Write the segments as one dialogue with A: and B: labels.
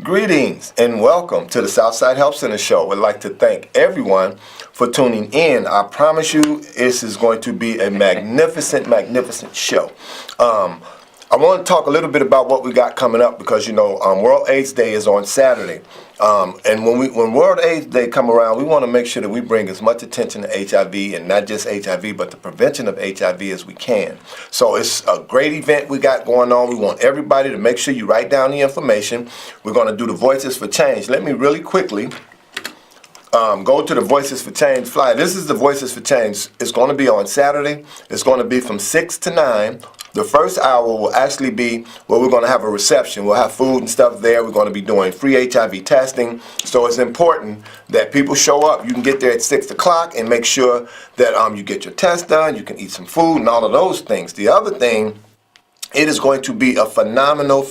A: Greetings and welcome to the Southside Help Center show. I'd like to thank everyone for tuning in. I promise you this is going to be a magnificent, magnificent show. I want to talk a little bit about what we got coming up because, World AIDS Day is on Saturday. And when World AIDS Day come around, we want to make sure that we bring as much attention to HIV, and not just HIV, but the prevention of HIV as we can. So it's a great event we got going on. We want everybody to make sure you write down the information. We're going to do the Voices for Change. Let me really quickly go to the Voices for Change flyer. This is the Voices for Change. It's going to be on Saturday. It's going to be from 6 to 9. The first hour will actually be where we're going to have a reception. We'll have food and stuff there. We're going to be doing free HIV testing. So it's important that people show up. You can get there at 6 o'clock and make sure that you get your test done. You can eat some food and all of those things. The other thing, it is going to be a phenomenal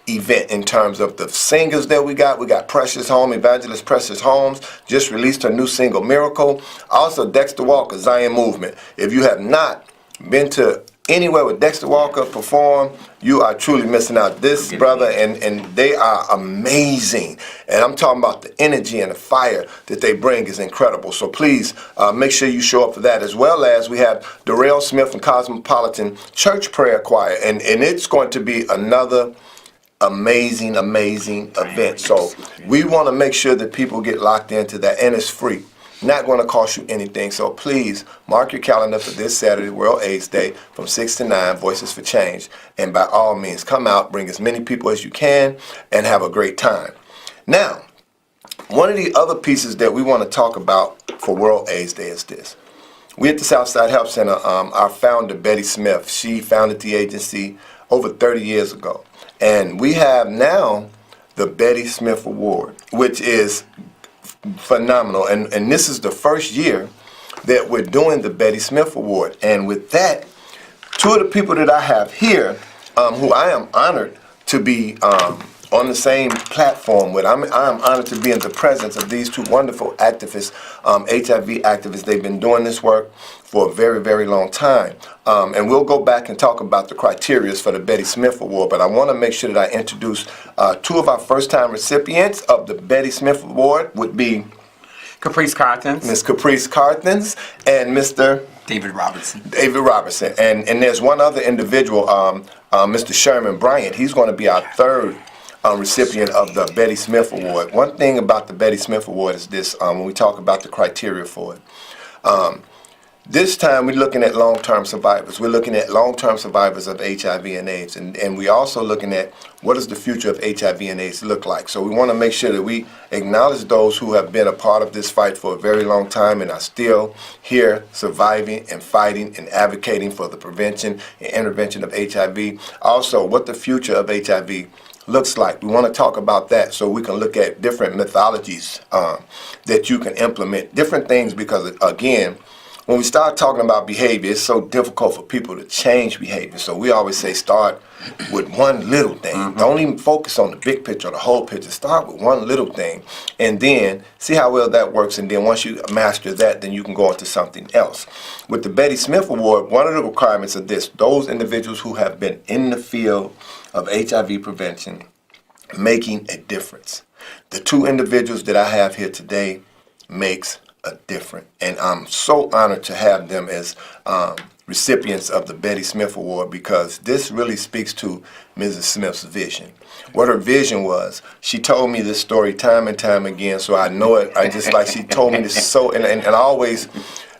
A: event in terms of the singers that we got. We got Precious Holmes, Evangelist Precious Holmes, just released her new single, Miracle. Also, Dexter Walker, Zion Movement. If you have not been to anywhere with Dexter Walker perform, you are truly missing out. This brother and they are amazing. And I'm talking about the energy and the fire that they bring is incredible. So please make sure you show up for that, as well as we have Darrell Smith and Cosmopolitan Church Prayer Choir. And it's going to be another amazing event. So we want to make sure that people get locked into that, and it's free. Not going to cost you anything. So please mark your calendar for this Saturday, World AIDS Day, from 6 to 9, Voices for Change. And by all means, come out, bring as many people as you can, and have a great time. Now, one of the other pieces that we want to talk about for World AIDS Day is this. We at the Southside Help Center, our founder, Betty Smith, she founded the agency over 30 years ago. And we have now the Betty Smith Award, which is phenomenal, and this is the first year that we're doing the Betty Smith Award. And with that, two of the people that I have here, who I am honored to be on the same platform with, I am honored to be in the presence of these two wonderful activists, HIV activists. They've been doing this work for a very long time. And we'll go back and talk about the criteria for the Betty Smith Award, but I want to make sure that I introduce two of our first-time recipients of the Betty Smith Award would be
B: Caprice Cartons.
A: Ms. Caprice Cartons and Mr.
B: David Robertson.
A: David Robertson. And there's one other individual, Mr. Sherman Bryant. He's going to be our third recipient of the Betty Smith Award. One thing about the Betty Smith Award is this, when we talk about the criteria for it. This time we're looking at long-term survivors. We're looking at long-term survivors of HIV and AIDS. And we're also looking at what does the future of HIV and AIDS look like. So we want to make sure that we acknowledge those who have been a part of this fight for a very long time and are still here surviving and fighting and advocating for the prevention and intervention of HIV. Also, what the future of HIV looks like. We want to talk about that so we can look at different methodologies that you can implement, different things, because again, when we start talking about behavior, it's so difficult for people to change behavior. So we always say start with one little thing. Mm-hmm. Don't even focus on the big picture or the whole picture. Start with one little thing and then see how well that works. And then once you master that, then you can go on to something else. With the Betty Smith Award, one of the requirements of this, those individuals who have been in the field of HIV prevention making a difference. The two individuals that I have here today makes a difference, and I'm so honored to have them as recipients of the Betty Smith Award, because this really speaks to Mrs. Smith's vision. What her vision was, she told me this story time and time again, so I know it. I just like she told me this so, and I always,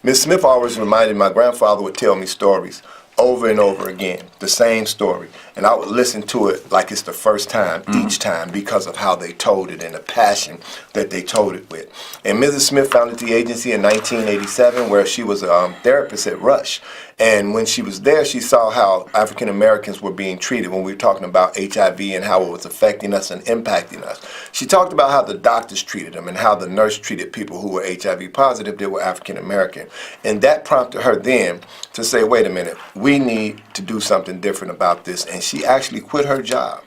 A: Miss Smith always reminded, my grandfather would tell me stories over and over again, the same story. And I would listen to it like it's the first time, each time, because of how they told it and the passion that they told it with. And Mrs. Smith founded the agency in 1987, where she was a therapist at Rush. And when she was there, she saw how African Americans were being treated when we were talking about HIV and how it was affecting us and impacting us. She talked about how the doctors treated them and how the nurse treated people who were HIV positive that were African American. And that prompted her then to say, wait a minute, we need to do something different about this. And she actually quit her job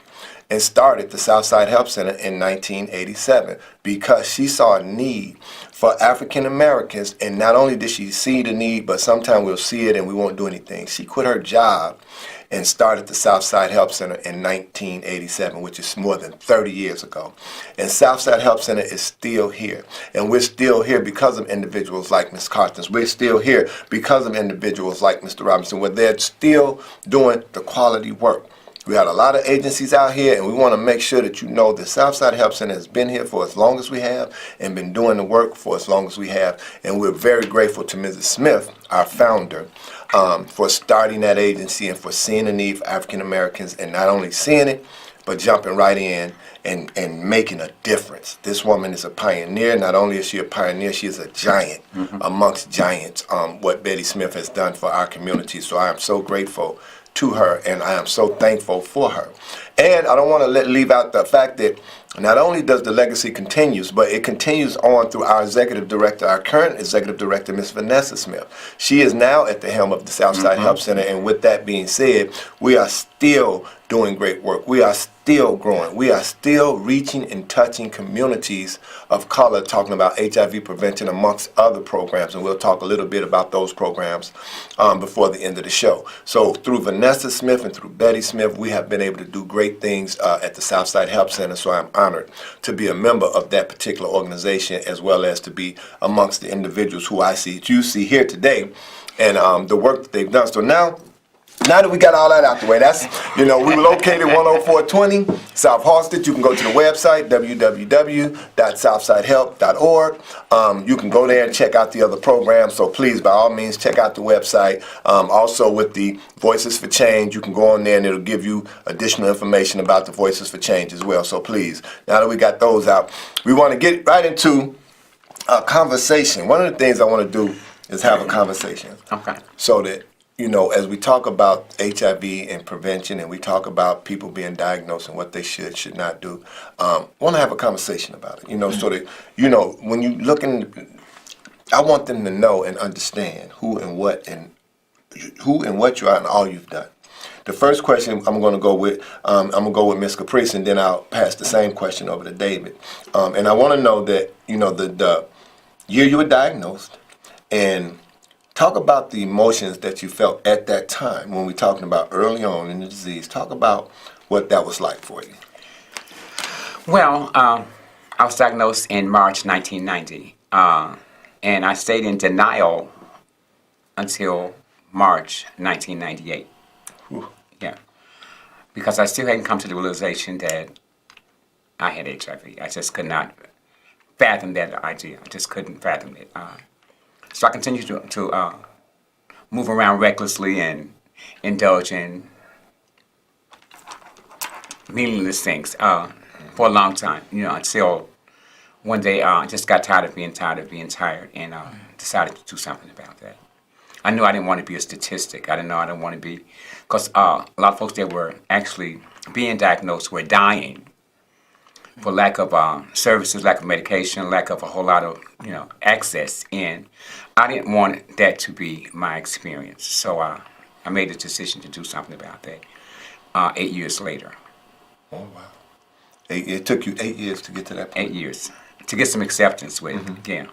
A: and started the Southside Help Center in 1987 because she saw a need for African Americans. And not only did she see the need, but sometimes we'll see it and we won't do anything. She quit her job and started the Southside Help Center in 1987, which is more than 30 years ago. And Southside Help Center is still here. And we're still here because of individuals like Ms. Cartons. We're still here because of individuals like Mr. Robinson, where they're still doing the quality work. We had a lot of agencies out here, and we want to make sure that you know the Southside Help Center has been here for as long as we have and been doing the work for as long as we have. And we're very grateful to Mrs. Smith, our founder, for starting that agency and for seeing the need for African Americans, and not only seeing it, but jumping right in and making a difference. This woman is a pioneer. Not only is she a pioneer, she is a giant amongst giants, what Betty Smith has done for our community. So I am so grateful to her, and I am so thankful for her. And I don't want to leave out the fact that not only does the legacy continues, but it continues on through our executive director, our current executive director, Ms. Vanessa Smith. She is now at the helm of the Southside Help Center, and with that being said, we are still doing great work. We are still growing. We are still reaching and touching communities of color, talking about HIV prevention amongst other programs, and we'll talk a little bit about those programs before the end of the show. So through Vanessa Smith and through Betty Smith, we have been able to do great things at the Southside Help Center, so I'm honored to be a member of that particular organization, as well as to be amongst the individuals who you see here today, and the work that they've done. So now that we got all that out the way, that's, we were located 10420 South Halsted. You can go to the website, www.southsidehelp.org. You can go there and check out the other programs, so please, by all means, check out the website. Also with the Voices for Change, you can go on there and it'll give you additional information about the Voices for Change as well. So please, now that we got those out, we want to get right into a conversation. One of the things I want to do is have a conversation.
B: Okay.
A: So that, as we talk about HIV and prevention, and we talk about people being diagnosed and what they should not do, want to have a conversation about it. So that, when you look in, I want them to know and understand who and what you are and all you've done. The first question I'm going to go with, Ms. Caprice, and then I'll pass the same question over to David. And I want to know that, the year you were diagnosed, and talk about the emotions that you felt at that time when we're talking about early on in the disease. Talk about what that was like for you.
B: Well, I was diagnosed in March 1990, and I stayed in denial until March 1998.
A: Whew.
B: Yeah, because I still hadn't come to the realization that I had HIV. I just could not fathom that idea. I just couldn't fathom it. So I continued to move around recklessly and indulge in meaningless things for a long time, until one day I just got tired of being tired and decided to do something about that. I knew I didn't want to be a statistic. I didn't want to be, because a lot of folks that were actually being diagnosed were dying for lack of services, lack of medication, lack of a whole lot of access. And I didn't want that to be my experience. So I made the decision to do something about that 8 years later.
A: Oh, wow. It took you 8 years to get to that point?
B: 8 years. To get some acceptance with it, yeah.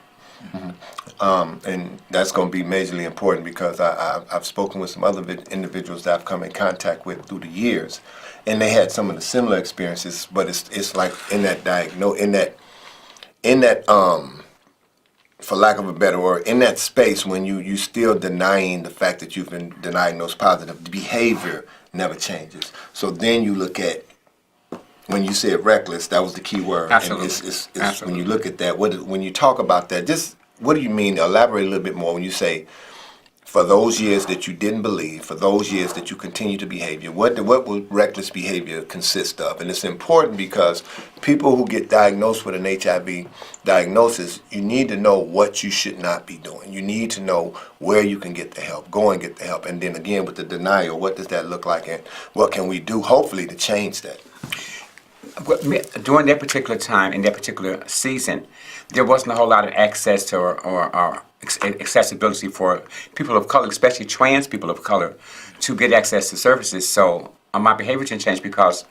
A: And that's going to be majorly important because I've spoken with some other individuals that I've come in contact with through the years, and they had some of the similar experiences. But it's like in that for lack of a better word, in that space when you still denying the fact that you've been diagnosed positive, the behavior never changes. So then you look at, when you said reckless, that was the key word.
B: Absolutely.
A: And it's
B: Absolutely.
A: when you look at that, when you talk about that, just what do you mean? Elaborate a little bit more when you say, for those years that you didn't believe, for those years that you continue to behave, what would reckless behavior consist of? And it's important because people who get diagnosed with an HIV diagnosis, you need to know what you should not be doing. You need to know where you can get the help, go and get the help. And then again, with the denial, what does that look like, and what can we do, hopefully, to change that?
B: During that particular time, in that particular season, there wasn't a whole lot of access to or accessibility for people of color, especially trans people of color, to get access to services. So my behavior didn't change because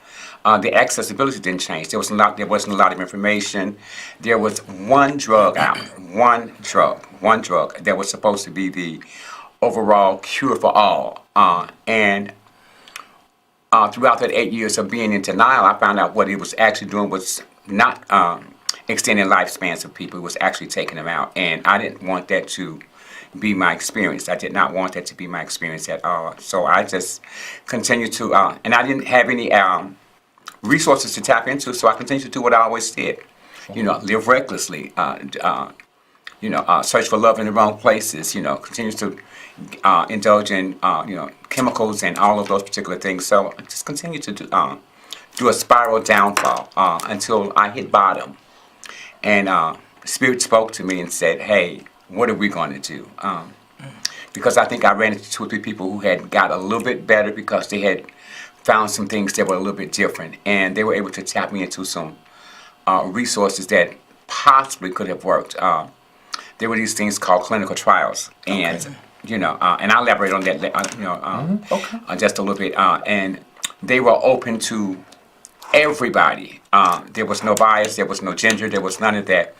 B: the accessibility didn't change. There wasn't a lot of information. There was one drug out, one drug that was supposed to be the overall cure for all. And throughout that 8 years of being in denial, I found out what it was actually doing was not extending lifespans of people. It was actually taking them out. And I didn't want that to be my experience. I did not want that to be my experience at all. So I just continued to, and I didn't have any resources to tap into, so I continued to do what I always did. Live recklessly, search for love in the wrong places, continue to indulge in, chemicals and all of those particular things. So I just continued to do a spiral downfall until I hit bottom. And Spirit spoke to me and said, hey, what are we going to do? Because I think I ran into 2 or 3 people who had got a little bit better because they had found some things that were a little bit different. And they were able to tap me into some resources that possibly could have worked. There were these things called clinical trials. And, and I'll elaborate on that just a little bit. And they were open to everybody. There was no bias, there was no gender, there was none of that.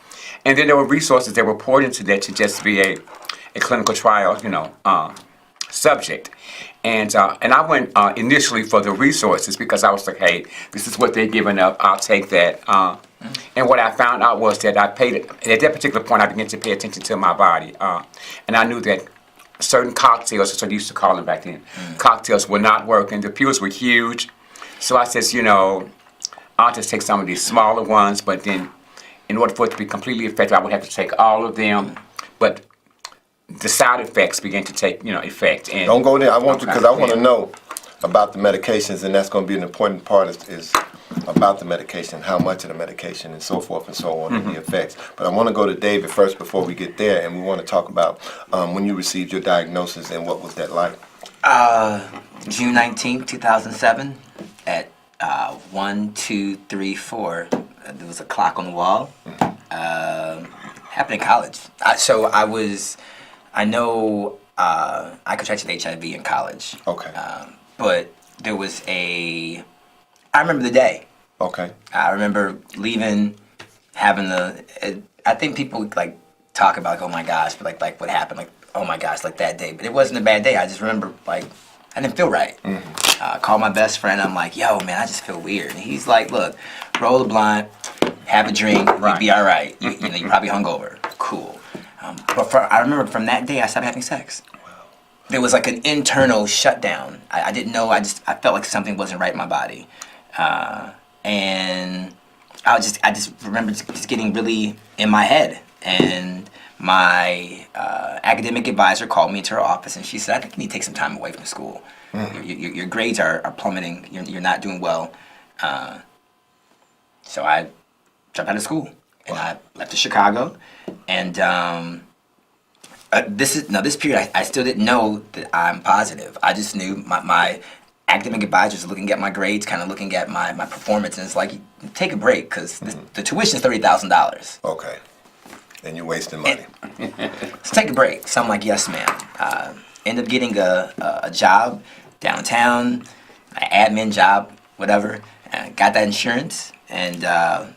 B: And then there were resources that were poured into that to just be a clinical trial, subject. And I went initially for the resources because I was like, hey, this is what they're giving up, I'll take that. And what I found out was that at that particular point, I began to pay attention to my body. And I knew that certain cocktails, that's what they used to call them back then, cocktails were not working. The pills were huge. So I said, I'll just take some of these smaller ones, but then in order for it to be completely effective, I would have to take all of them. But the side effects began to take, effect. And
A: don't go there. I want to, because I want to know about the medications, and that's going to be an important part is about the medication, how much of the medication, and so forth and so on, and the effects. But I want to go to David first before we get there, and we want to talk about when you received your diagnosis and what was that like.
C: June 19th, 2007, at 1, 2, 3, 4. There was a clock on the wall. Happened in college. I know I contracted HIV in college.
A: Okay.
C: But there was I remember the day.
A: Okay.
C: I remember leaving, having I think people like talk about oh my gosh, but like what happened, like oh my gosh, like that day. But it wasn't a bad day. I just remember like I didn't feel right. Called my best friend. I'm like, yo, man, I just feel weird. And he's like, look, roll a blunt, have a drink, you'll be all right. You you're probably hungover. Cool. But I remember from that day, I stopped having sex. There was like an internal shutdown. I didn't know. I felt like something wasn't right in my body, and I just remember just getting really in my head. And my academic advisor called me into her office, and she said, "I think you need to take some time away from school. Your grades are plummeting. You're not doing well." So I dropped out of school, and I left to Chicago, and this period I still didn't know that I'm positive. I just knew my academic advisor was looking at my grades, kind of looking at my performance, and it's like, take a break, because the tuition is $30,000.
A: Okay. And you're wasting money.
C: Let's take a break. So I'm like, yes, ma'am. End up getting a job downtown, an admin job, whatever. Got that insurance, and the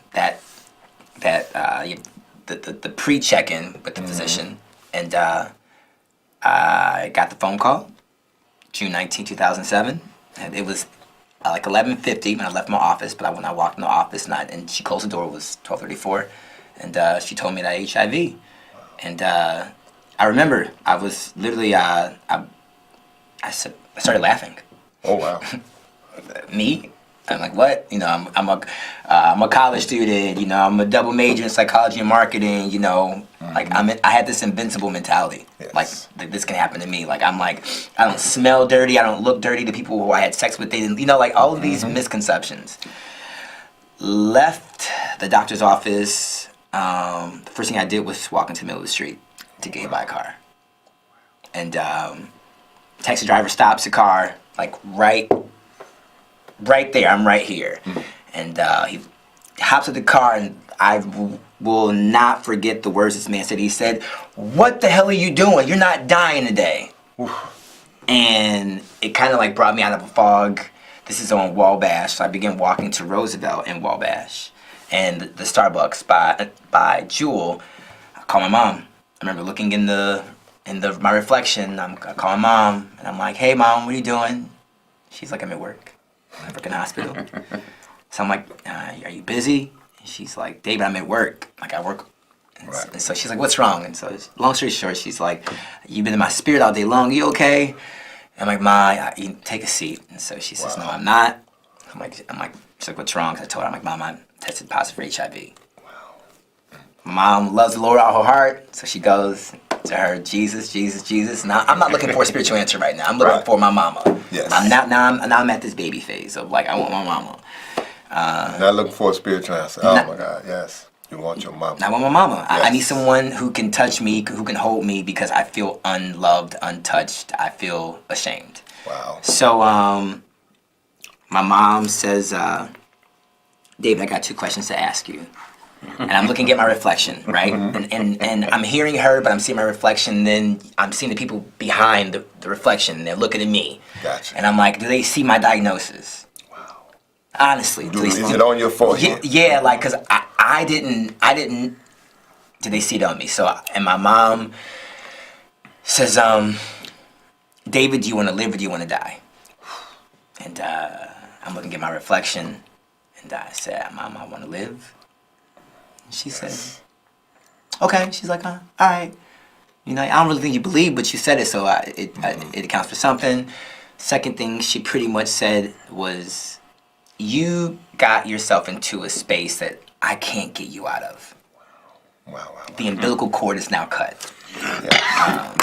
C: pre-check-in with the physician, and I got the phone call, June 19, 2007, and it was like 11:50 when I left my office. But when I walked in the office and she closed the door, it was 12:34, and she told me that I had HIV, and I remember I was literally I started laughing.
A: Oh wow.
C: Me? I'm like, what? I'm a college student. I'm a double major in psychology and marketing. Like I had this invincible mentality.
A: Yes.
C: Like this can happen to me. Like I don't smell dirty. I don't look dirty. The people who I had sex with, they didn't. Like all of these misconceptions. Left the doctor's office. The first thing I did was walk into the middle of the street to get hit by a car. And taxi driver stops the car like right there. I'm right here. And he hops in the car, and I will not forget the words this man said. He said, "What the hell are you doing? You're not dying today." And it kind of like brought me out of a fog. This is on Wabash. So I began walking to Roosevelt in Wabash, and the Starbucks by Jewel. I call my mom. I remember looking in my reflection. I call my mom, and I'm like, "Hey, mom, what are you doing?" She's like, "I'm at work. I work in the hospital." So I'm like, "Are you busy?" And she's like, "David, I'm at work. Like I work." And so she's like, "What's wrong?" And so, long story short, she's like, "You've been in my spirit all day long. You okay?" And I'm like, "Ma, you take a seat." And so she says, "No, I'm not." I'm like, she's like, "What's wrong?" 'Cause I told her, I'm like, "Mom, I tested positive for HIV." Wow. Mom loves the Lord out of her heart, so she goes to her, Jesus, Jesus, Jesus. Now, I'm not looking for a spiritual answer right now. I'm looking for my mama.
A: Yes.
C: I'm at this baby phase of like, I want my mama.
A: Not looking for a spiritual answer. Oh my God, yes. You want your mama.
C: I want my mama.
A: Yes.
C: I need someone who can touch me, who can hold me, because I feel unloved, untouched. I feel ashamed.
A: Wow.
C: So, my mom says, David, I got 2 questions to ask you. And I'm looking at my reflection, right? And I'm hearing her, but I'm seeing my reflection. Then I'm seeing the people behind the reflection. They're looking at me.
A: Gotcha.
C: And I'm like, do they see my diagnosis?
A: Wow.
C: Honestly.
A: Is it on your forehead?
C: Yeah, like, because I didn't, did they see it on me? So, and my mom says, David, do you want to live or do you want to die? And I'm looking at my reflection, and I said, Mom, I want to live. And she said, okay. She's like, all right. You know, I don't really think you believe, but you said it, so it accounts for something. Second thing she pretty much said was, you got yourself into a space that I can't get you out of.
A: Wow.
C: The umbilical cord is now cut.
A: Yeah.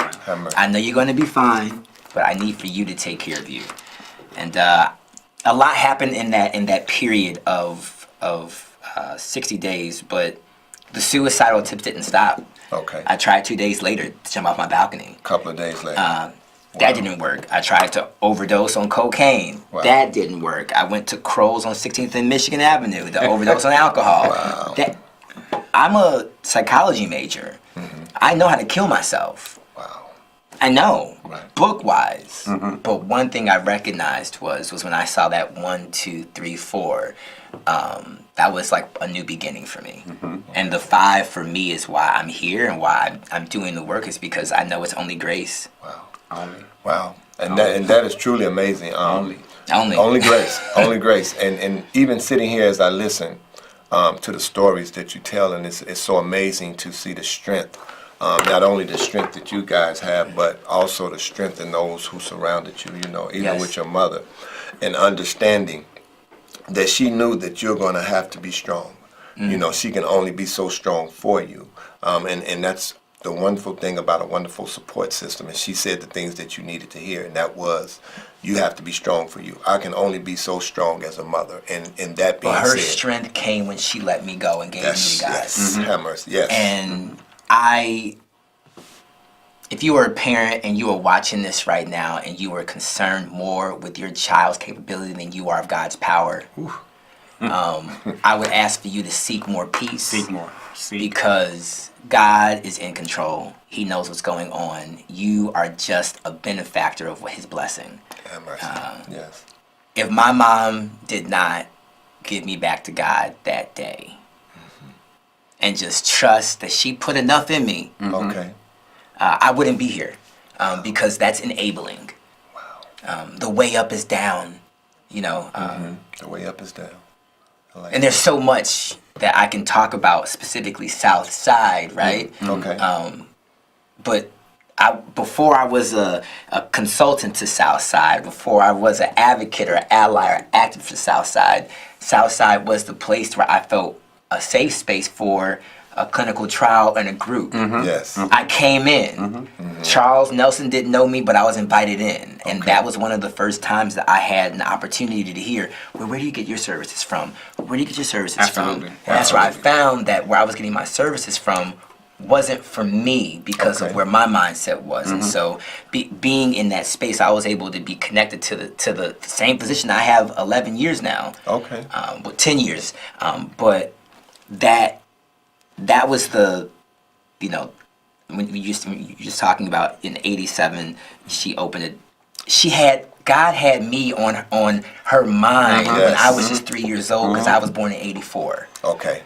C: I know you're going to be fine, but I need for you to take care of you. And a lot happened in that period of 60 days, but the suicidal attempts didn't stop.
A: Okay.
C: I tried 2 days later to jump off my balcony.
A: A couple of days later.
C: That didn't work. I tried to overdose on cocaine.
A: Wow.
C: That didn't work. I went to Kroll's on 16th and Michigan Avenue to overdose on alcohol.
A: Wow.
C: I'm a psychology major. Mm-hmm. I know how to kill myself.
A: Wow.
C: I know,
A: Right.
C: book-wise.
A: Mm-hmm.
C: But one thing I recognized was when I saw that 1, 2, 3, 4. That was like a new beginning for me. Mm-hmm. And the 5 for me is why I'm here and why I'm doing the work, is because I know it's only grace.
A: Wow.
B: Only.
A: Wow. And that is truly amazing.
C: Only
A: grace. Only grace. And even sitting here as I listen to the stories that you tell, and it's so amazing to see the strength. Not only the strength that you guys have, but also the strength in those who surrounded you, you know, even
C: Yes.
A: with your mother. And understanding that she knew that you're going to have to be strong. You know, she can only be so strong for you. And that's the wonderful thing about a wonderful support system. And she said the things that you needed to hear, and that was, you have to be strong for you. I can only be so strong as a mother. And that being
C: But her
A: said,
C: strength came when she let me go and gave me to God.
A: yes, have mercy, yes.
C: And if you were a parent and you were watching this right now and you were concerned more with your child's capability than you are of God's power, I would ask for you to seek more peace.
B: Seek more. Seek.
C: Because God is in control. He knows what's going on. You are just a benefactor of his blessing.
A: Have mercy, yes.
C: If my mom did not give me back to God that day, and just trust that she put enough in me,
A: Okay.
C: I wouldn't be here, because that's enabling.
A: Wow.
C: The way up is down, you know.
A: The way up is down. I like
C: And there's so much that I can talk about, specifically South Side, right?
A: Okay.
C: But before I was a consultant to Southside, before I was an advocate or ally or active for Southside, Southside was the place where I felt a safe space for a clinical trial and a group.
A: Yes.
C: I came in. Charles Nelson didn't know me, but I was invited in. And that was one of the first times that I had an opportunity to hear, well, where do you get your services from? Where do you get your services
B: Absolutely.
C: from? And that's where I found that where I was getting my services from wasn't for me because
A: Okay.
C: of where my mindset was. And so being in that space, I was able to be connected to the same position I have 11 years now.
A: Okay.
C: 10 years. But that was the, you know, when you're just talking about in '87, she opened it. She had God had me on her mind when
A: Yes.
C: I was just 3 years old because I was born in '84.
A: Okay.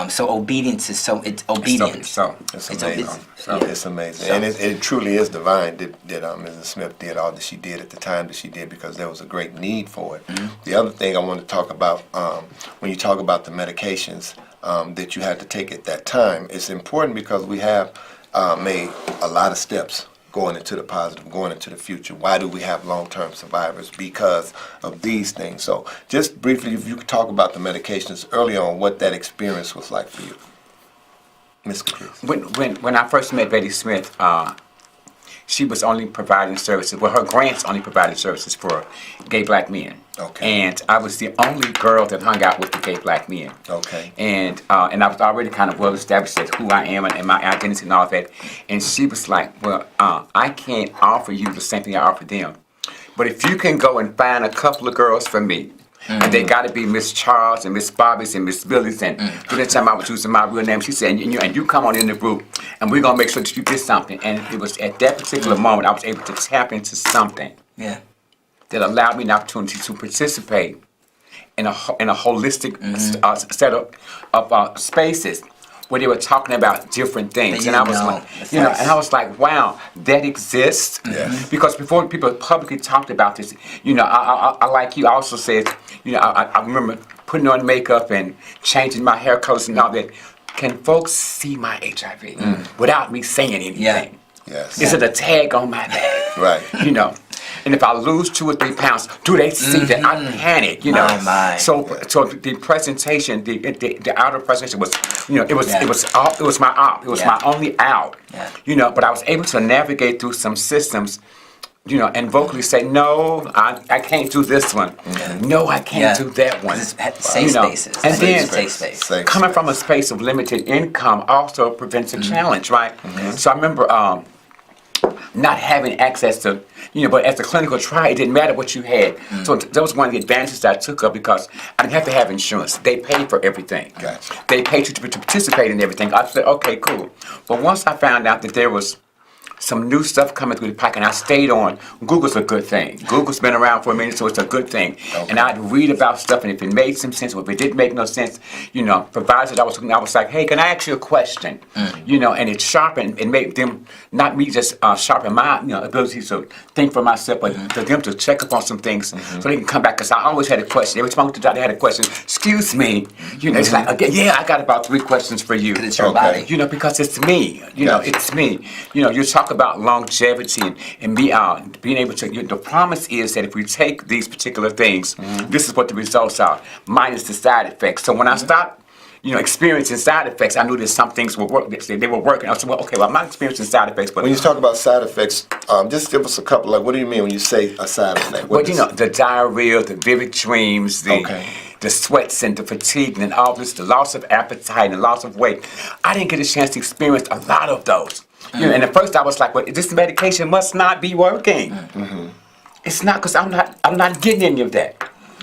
C: So obedience is it's obedience.
B: So,
A: It's
C: It's
A: amazing.
C: yeah.
A: It's amazing, and it truly is divine that Mrs. Smith did all that she did at the time that she did, because there was a great need for it. The other thing I want to talk about, when you talk about the medications that you had to take at that time, it's important because we have made a lot of steps going into the positive, going into the future. Why do we have long-term survivors? Because of these things. So just briefly, if you could talk about the medications early on, what that experience was like for you. Ms. Caprice.
B: when I first met Betty Smith, she was only providing services. Well, her grants only provided services for gay black men.
A: Okay.
B: And I was the only girl that hung out with the gay black men.
A: Okay.
B: And I was already kind of well established as who I am and my identity and all that. And she was like, well, I can't offer you the same thing I offer them. But if you can go and find a couple of girls for me, and they got to be Miss Charles and Miss Bobbies and Miss Billies, and during that time I was using my real name. She said, and you come on in the group, and we're gonna make sure that you get something. And it was at that particular moment I was able to tap into something
C: Yeah.
B: that allowed me an opportunity to participate in a holistic set of spaces where they were talking about different things,
C: That
B: and I
C: you
B: was
C: know.
B: like,
C: That's
B: you know,
C: nice.
B: and I was like, wow, that exists.
A: Yes.
B: Because before people publicly talked about this, you know, I like you also said, you know, I remember putting on makeup and changing my hair colors and all that. Can folks see my HIV without me saying anything?
C: Yeah.
A: Yes.
B: Is it a tag on my bag?
A: Right.
B: You know, and if I lose 2 or 3 pounds, do they see that I panic? You know,
C: My.
B: so the presentation, the outer presentation was, you know, it was
C: Yeah.
B: it was my op, it was
C: Yeah.
B: my only out.
C: Yeah.
B: You know, but I was able to navigate through some systems, you know, and vocally say, no, I can't do this one. No, I can't
C: Yeah.
B: do that one.
C: 'Cause it's safe
B: You know,
C: spaces.
B: and
C: Safe
B: then
C: space. Safe space.
A: Safe
B: coming
A: space.
B: from a space of limited income also presents a challenge, right? So I remember not having access to, you know, but as a clinical trial, it didn't matter what you had. So that was one of the advantages that I took up because I didn't have to have insurance. They paid for everything.
A: Gotcha.
B: They paid you to participate in everything. I said, okay, cool. But once I found out that there was some new stuff coming through the pipe, and I stayed on. Google's a good thing. Google's been around for a minute, so it's a good thing.
A: Okay.
B: And I'd read about stuff, and if it made some sense, or if it didn't make no sense, you know, providers that I was like, hey, can I ask you a question? You know, and it sharpened, and made them, not me just sharpen my, you know, ability to think for myself, but for them to check up on some things so they can come back. Because I always had a question. Every time I went to the doctor, I had a question. Excuse me. You know, it's like, okay, yeah, I got about 3 questions for you.
C: 'Cause it's your
A: Okay.
C: body.
B: You know, because it's me. You know,
A: Gotcha.
B: it's me. You know, you talk about longevity and being able to. The promise is that if we take these particular things, this is what the results are, minus the side effects. So when I stopped, you know, experiencing side effects, I knew that some things were they were working. I said, well, okay, well, I'm not experiencing side effects, but
A: When you talk about side effects, just give us a couple. Like, what do you mean when you say a side effect? What
B: but you
A: does-
B: know, the diarrhea, the vivid dreams,
A: Okay.
B: the sweats and the fatigue and all this, the loss of appetite and the loss of weight. I didn't get a chance to experience a lot of those. You know, and at first I was like, well, this medication must not be working. It's not, because I'm not getting any of that.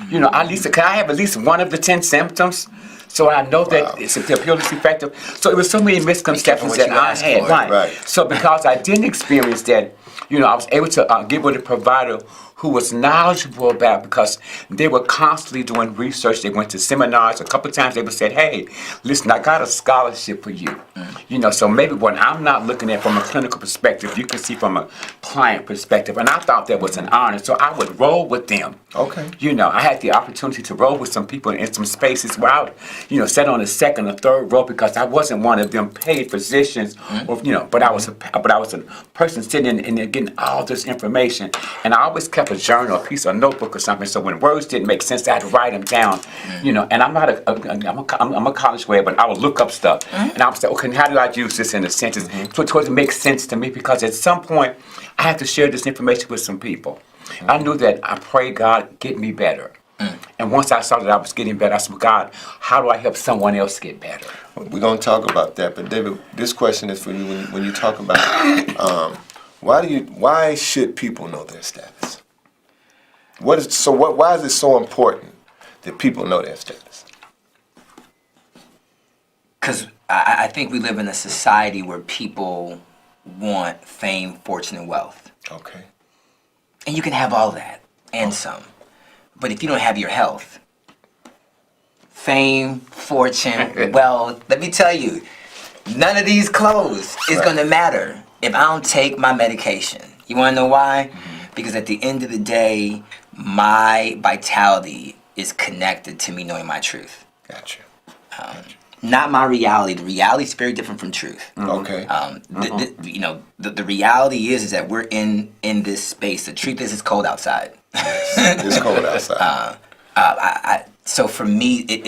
B: You know, at least, can I have at least one of the 10 symptoms? So I know that
A: Wow.
B: it's the pill is effective. So it was so many misconceptions
C: what
B: that
C: you
B: I
C: ask
B: had.
C: for.
A: Right.
B: So because I didn't experience that, you know, I was able to get with a provider who was knowledgeable about, because they were constantly doing research. They went to seminars. A couple of times they would say, hey, listen, I got a scholarship for you. You know, so maybe what I'm not looking at from a clinical perspective, you can see from a client perspective. And I thought that was an honor. So I would roll with them.
A: Okay.
B: You know, I had the opportunity to roll with some people in some spaces where I would, you know, sit on the second or third row because I wasn't one of them paid physicians, or, you know, but I was a person sitting in there getting all this information. And I always kept a journal, a piece of notebook or something. So when words didn't make sense, I had to write them down. You know, and I'm not I'm a college grad, but I would look up stuff and I would say, okay, how do I use this in a sentence? So it would make sense to me, because at some point I had to share this information with some people. I knew that I prayed, God, get me better. And once I saw that I was getting better, I said, God, how do I help someone else get better?
A: We're going to talk about that, but David, this question is for you. When you talk about why should people know their status? Why is it so important that people know their status?
C: Because I think we live in a society where people want fame, fortune, and wealth.
A: Okay.
C: And you can have all that. and some. But if you don't have your health, fame, fortune, wealth, let me tell you, none of these clothes is going to matter if I don't take my medication. You want to know why? Because at the end of the day, my vitality is connected to me knowing my truth.
A: Gotcha.
C: Not my reality. The reality is very different from truth.
A: Okay.
C: The reality is that we're in this space. The truth is, it's cold outside.
A: It's cold outside.
C: So for me, it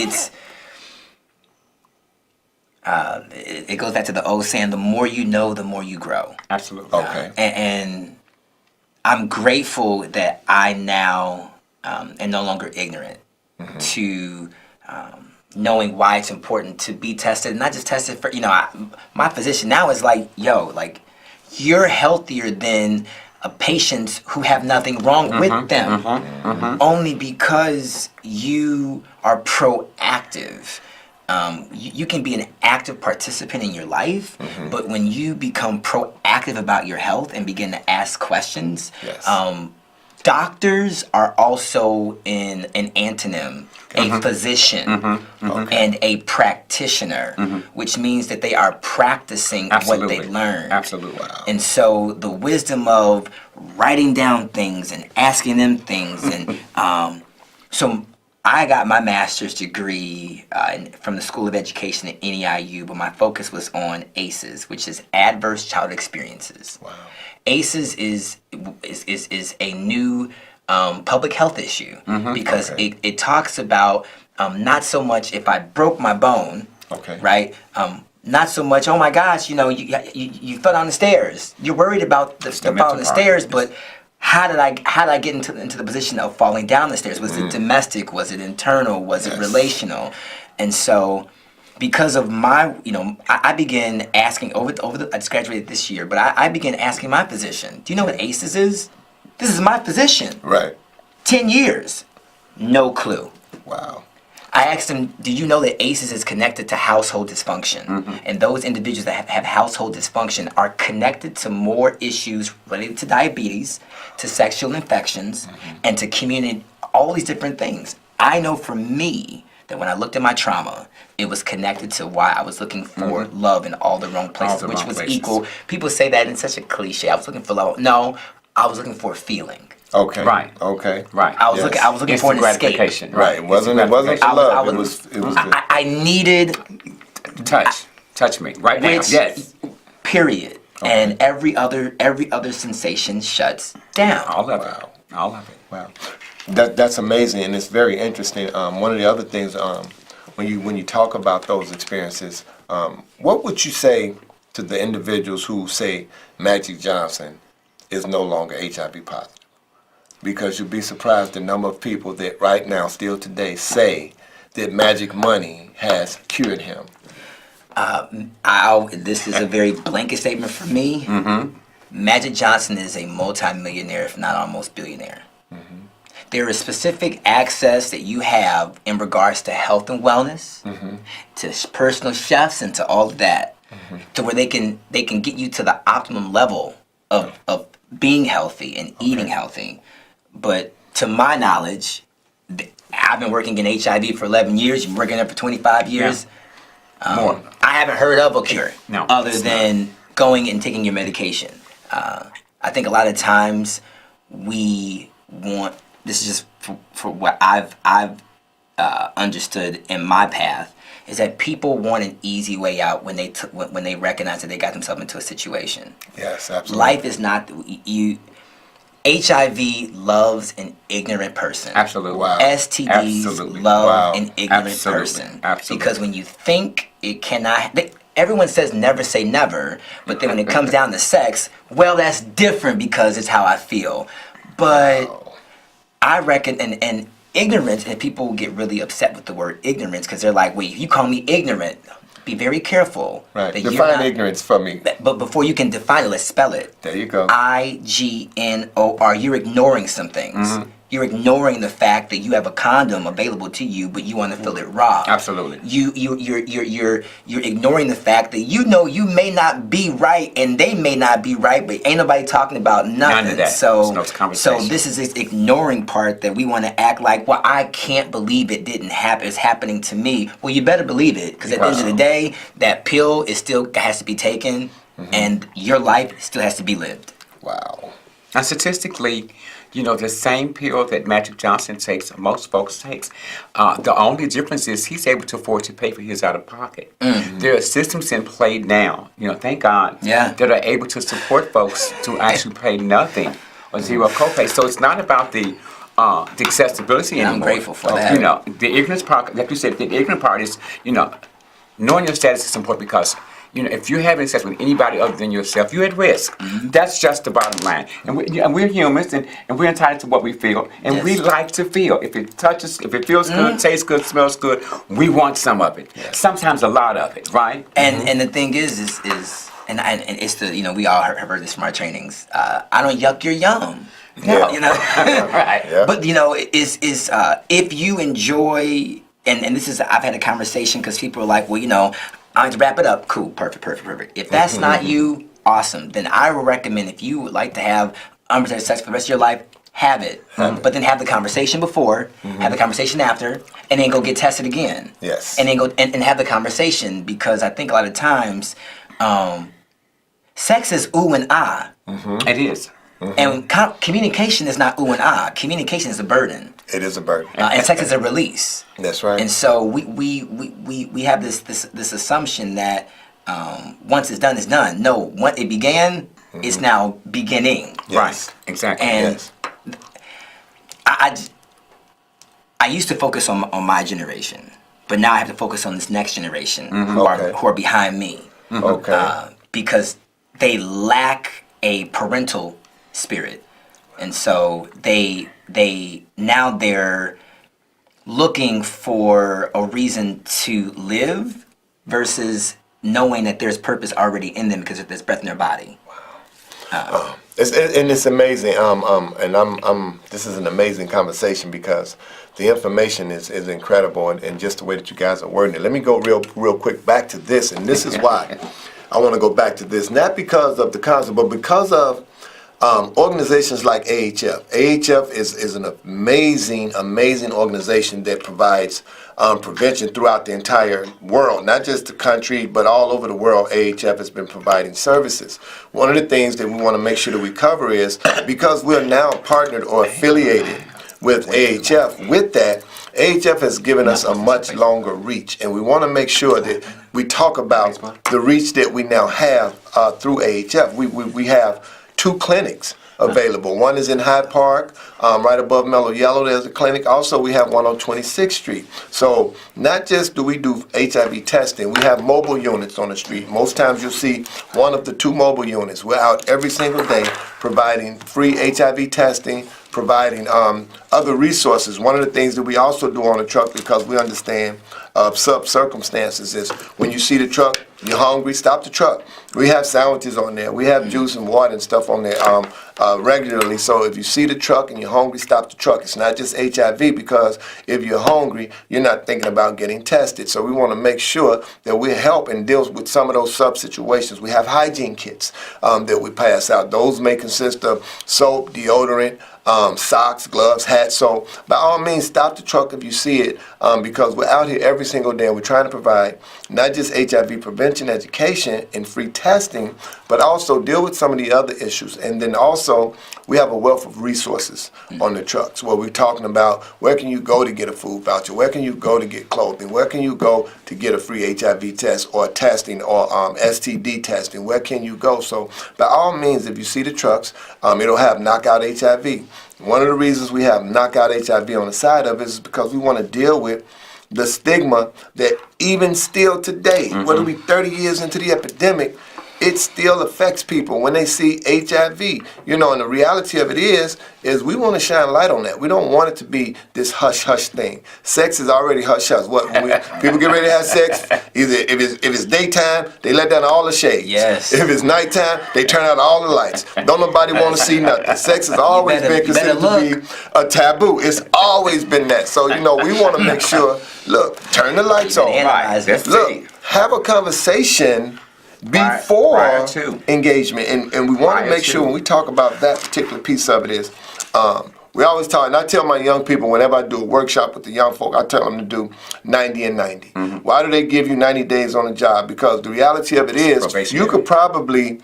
C: goes back to the old saying: the more you know, the more you grow.
B: Absolutely.
A: Okay.
C: And I'm grateful that I now am no longer ignorant to knowing why it's important to be tested, and not just tested for, my physician now is like, you're healthier than patients who have nothing wrong with them, only because you are proactive. You can be an active participant in your life, but when you become proactive about your health and begin to ask questions, doctors are also in an antonym, a physician and a practitioner, which means that they are practicing what they learn.
B: Absolutely.
C: And so the wisdom of writing down things and asking them things, and so I got my master's degree from the School of Education at NEIU, but my focus was on ACEs, which is Adverse Childhood Experiences.
A: Wow.
C: ACEs is a new public health issue because it talks about not so much if I broke my bone, right? Not so much, oh my gosh, you fell down the stairs. You're worried about the fall down the stairs, but how did I get into the position of falling down the stairs? Was it domestic? Was it internal? Was it relational? And so, because of my, I began asking I just graduated this year, but I began asking my physician, do you know what ACEs is? This is my physician.
A: Right.
C: 10 years. No clue.
A: Wow.
C: I asked him, do you know that ACEs is connected to household dysfunction? And those individuals that have household dysfunction are connected to more issues related to diabetes, to sexual infections, and to community, all these different things. I know for me that when I looked at my trauma, it was connected to why I was looking for love in all the wrong places, which was equal. People say that in such a cliche. I was looking for love. No, I was looking for a feeling.
A: Okay.
B: Right.
A: Okay.
B: Right.
C: I was looking for an escape.
B: gratification.
A: Right. It wasn't for love. It was
C: I needed
B: Touch me right now.
C: which
B: Yes.
C: period. And every other sensation shuts down.
B: All of it. All of it.
A: Wow. That's amazing, and it's very interesting. One of the other things, when you talk about those experiences, what would you say to the individuals who say Magic Johnson is no longer HIV positive? Because you'd be surprised the number of people that right now, still today, say that Magic Money has cured him.
C: This is a very blanket statement for me. Magic Johnson is a multimillionaire, if not almost billionaire. There is specific access that you have in regards to health and wellness, to personal chefs, and to all of that, to where they can get you to the optimum level of being healthy and eating healthy. But to my knowledge, I've been working in HIV for 11 years. You've been working there for 25 years.
B: More.
C: I haven't heard of a cure other
B: it's
C: than going and taking your medication. I think a lot of times we want, this is just for what I've understood in my path, is that people want an easy way out when they recognize that they got themselves into a situation.
A: Yes, absolutely.
C: Life is not HIV loves an ignorant person.
B: Absolutely.
A: Wow.
C: STDs
B: Absolutely.
C: love an ignorant
B: Absolutely.
C: person.
B: Absolutely.
C: Because when you think it cannot, everyone says never say never, but then when it comes down to sex, well, that's different because it's how I feel. But I reckon, and ignorance, and people get really upset with the word ignorance because they're like, wait, you call me ignorant. Be very careful.
A: Right.
C: that you're
A: Define
C: not-
A: ignorance for me.
C: But before you can define it, let's spell it.
A: There you go.
C: IGNOR. You're ignoring some things. you're ignoring the fact that you have a condom available to you, but you want to feel it raw.
B: Absolutely.
C: You're ignoring the fact that you know you may not be right and they may not be right, but ain't nobody talking about nothing.
B: None of that.
C: So,
B: There's no conversation.
C: so this is this ignoring part that we want to act like, well, I can't believe it didn't happen. It's happening to me. Well, you better believe it, because at the end of the day, that pill is still has to be taken, and your life still has to be lived.
A: Wow.
B: And statistically, you know, the same pill that Magic Johnson takes, most folks takes, the only difference is he's able to afford to pay for his out of pocket. There are systems in play now, you know, thank God, that are able to support folks to actually pay nothing or zero copay. So it's not about the accessibility anymore.
C: I'm grateful for that.
B: You know, the ignorance part, like you said, the ignorant part is, you know, knowing your status is important because, you know, if you're having sex with anybody other than yourself, you're at risk. That's just the bottom line. And we're humans, and we're entitled to what we feel, and we like to feel. If it touches, if it feels good, tastes good, smells good, we want some of it. Sometimes a lot of it, right?
C: And the thing is and it's the, you know, we all have heard this from our trainings. I don't yuck your yum.
A: Yeah.
C: You know, right?
A: Yeah.
C: But you know, if you enjoy, and this is, I've had a conversation because people are like, well, you know, I need to wrap it up. Cool, perfect. If that's not you, awesome. Then I would recommend, if you would like to have unprotected sex for the rest of your life, have it. But then have the conversation before, have the conversation after, and then go get tested again.
A: Yes.
C: And then go and have the conversation, because I think a lot of times, sex is ooh and ah.
B: It is.
C: And communication is not ooh and ah. Communication is a burden.
A: It is a burden.
C: And sex is a release.
A: That's right.
C: And so we have this assumption that once it's done, it's done. No, when it began, it's now beginning.
A: Yes.
B: Right, exactly.
C: And
A: Yes.
C: I used to focus on my generation, but now I have to focus on this next generation who
A: Okay.
C: are behind me,
A: Okay.
C: because they lack a parental spirit, and so they're looking for a reason to live versus knowing that there's purpose already in them because there's breath in their body.
A: It's amazing. And this is an amazing conversation because the information is incredible, and just the way that you guys are wording it. Let me go real quick back to this, and this is why I want to go back to this, not because of the concept, but because of organizations like AHF. AHF is an amazing organization that provides prevention throughout the entire world, not just the country, but all over the world. AHF has been providing services. One of the things that we want to make sure that we cover is, because we're now partnered or affiliated with AHF, with that, AHF has given us a much longer reach, and we want to make sure that we talk about the reach that we now have through AHF. We have 2 clinics available. One is in Hyde Park, right above Mellow Yellow. There's a clinic. Also, we have one on 26th Street. So not just do we do HIV testing, we have mobile units on the street. Most times you'll see one of the 2 mobile units. We're out every single day providing free HIV testing, providing other resources. One of the things that we also do on the truck, because we understand circumstances, is when you see the truck, you're hungry, stop the truck. We have sandwiches on there. We have juice and water and stuff on there regularly. So if you see the truck and you're hungry, stop the truck. It's not just HIV, because if you're hungry, you're not thinking about getting tested. So we want to make sure that we help and deal with some of those sub-situations. We have hygiene kits that we pass out. Those may consist of soap, deodorant, socks, gloves, hats. So by all means, stop the truck if you see it, because we're out here every single day and we're trying to provide not just HIV prevention education and free testing, but also deal with some of the other issues. And then also, we have a wealth of resources on the trucks where we're talking about where can you go to get a food voucher, where can you go to get clothing, where can you go to get a free HIV test or testing or STD testing, where can you go? So by all means, if you see the trucks, it'll have Knockout HIV. One of the reasons we have Knockout HIV on the side of it is because we want to deal with the stigma that even still today, whether we 30 years into the epidemic, it still affects people when they see HIV. You know, and the reality of it is we want to shine light on that. We don't want it to be this hush-hush thing. Sex is already hush-hush. People get ready to have sex, either if it's daytime, they let down all the shades.
C: Yes.
A: If it's nighttime, they turn out all the lights. Don't nobody want to see nothing. Sex has always been considered to be a taboo. It's always been that. So, you know, we want to make sure, look, turn the lights on.
C: Analyze it.
A: Look, have a conversation before
B: Prior to.
A: engagement, and we want to
B: Prior
A: make
B: to.
A: sure when we talk about that particular piece of it is, we always talk, and I tell my young people whenever I do a workshop with the young folk, I tell them to do 90 and 90. Why do they give you 90 days on the job? Because the reality of it is,
B: Probationary.
A: you could probably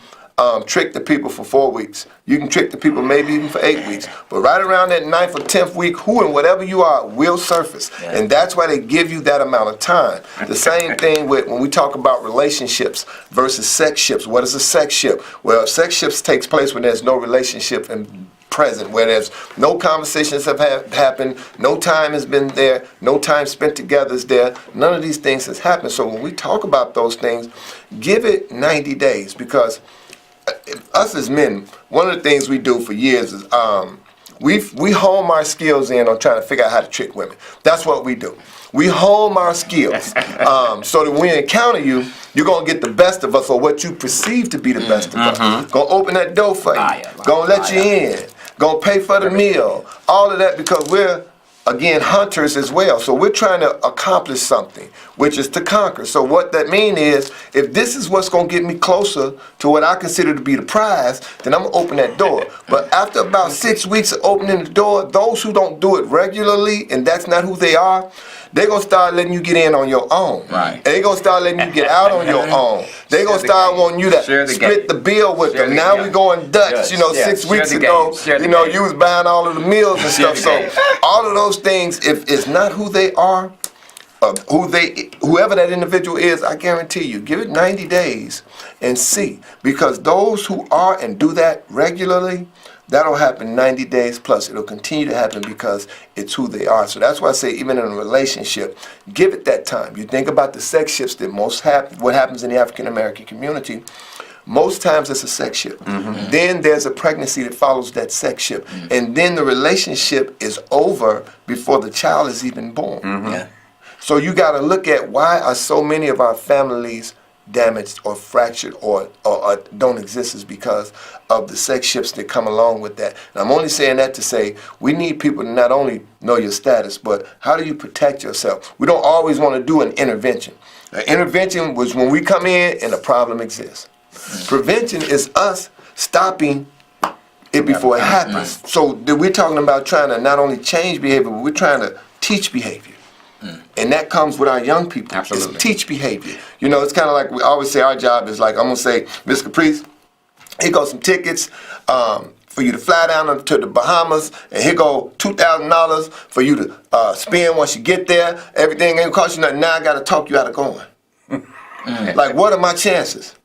A: trick the people for 4 weeks. You can trick the people maybe even for 8 weeks. But right around that 9th or 10th week, who and whatever you are will surface.
C: Yeah.
A: And that's why they give you that amount of time. The same thing with when we talk about relationships versus sex ships. What is a sex ship? Well, sex ships takes place when there's no relationship and present, where there's no conversations have happened, no time has been there, no time spent together is there. None of these things has happened. So when we talk about those things, give it 90 days because us as men, one of the things we do for years is we hone our skills in on trying to figure out how to trick women. That's what we do. We hone our skills so that when we encounter you, you're going to get the best of us or what you perceive to be the best of us. Going to open that door for you. Going to let you in. Going to pay for the meal. All of that because we're, again, hunters as well. So we're trying to accomplish something, which is to conquer. So what that means is, if this is what's going to get me closer to what I consider to be the prize, then I'm going to open that door. But after about 6 weeks of opening the door, those who don't do it regularly, and that's not who they are, they're going to start letting you get in on your own.
B: Right.
A: And they're going to start letting you get out on your own. They're going to start wanting you to split the bill with them. Now we're going Dutch. You know, 6 weeks ago, you know, you was buying all of the meals and stuff. So all of those things, if it's not who they are, whoever that individual is, I guarantee you, give it 90 days and see. Because those who are and do that regularly, that'll happen 90 days plus. It'll continue to happen because it's who they are. So that's why I say even in a relationship, give it that time. You think about the sex shifts that what happens in the African American community, most times it's a sex ship. Then there's a pregnancy that follows that sex ship. And then the relationship is over before the child is even born.
C: Yeah.
A: So you got to look at why are so many of our families damaged or fractured or don't exist is because of the sex shifts that come along with that. And I'm only saying that to say we need people to not only know your status, but how do you protect yourself? We don't always want to do an intervention. An intervention was when we come in and a problem exists. Prevention is us stopping it before it happens. So we're talking about trying to not only change behavior, but we're trying to teach behavior. And that comes with our young people.
B: Absolutely.
A: It's teach behavior. You know, it's kind of like we always say our job is like, I'm going to say, Ms. Caprice, here goes some tickets for you to fly down to the Bahamas, and here go $2,000 for you to spend once you get there. Everything ain't going to cost you nothing. Now I got to talk you out of going. Like, what are my chances?